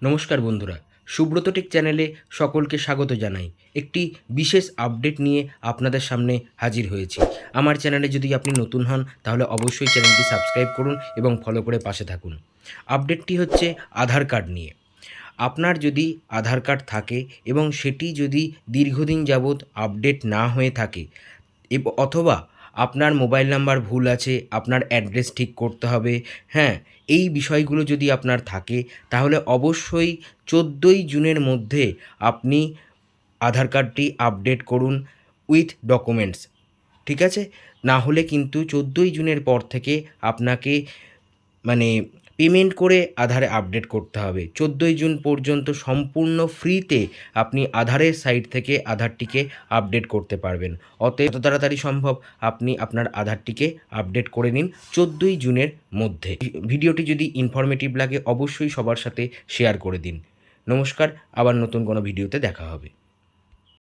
নমস্কার বন্ধুরা, সুব্রত টেক চ্যানেলে সকলকে স্বাগত জানাই। একটি বিশেষ আপডেট নিয়ে আপনাদের সামনে হাজির হয়েছি। আমার চ্যানেলে যদি আপনি নতুন হন তাহলে অবশ্যই চ্যানেলটি সাবস্ক্রাইব করুন এবং ফলো করে পাশে থাকুন। আপডেটটি হচ্ছে আধার কার্ড নিয়ে। আপনার যদি আধার কার্ড থাকে এবং সেটি যদি দীর্ঘদিন যাবৎ আপডেট না হয়ে থাকে অথবা আপনার মোবাইল নাম্বার ভুল আছে, আপনার অ্যাড্রেস ঠিক করতে হবে, হ্যাঁ, এই বিষয়গুলো যদি আপনার থাকে তাহলে অবশ্যই 14ই জুনের মধ্যে আপনি আধার কার্ডটি আপডেট করুন উইথ ডকুমেন্টস। ঠিক আছে? না হলে কিন্তু 14ই জুনের পর থেকে আপনাকে মানে পেমেন্ট করে আধারে আপডেট করতে হবে। 14ই জুন পর্যন্ত সম্পূর্ণ ফ্রিতে আপনি আধারের সাইট থেকে আধারটিকে আপডেট করতে পারবেন। অতএব যত তাড়াতাড়ি সম্ভব আপনি আপনার আধারটিকে আপডেট করে নিন 14ই জুনের মধ্যে। ভিডিওটি যদি ইনফরমেটিভ লাগে অবশ্যই সবার সাথে শেয়ার করে দিন। নমস্কার, আবার নতুন কোনো ভিডিওতে দেখা হবে।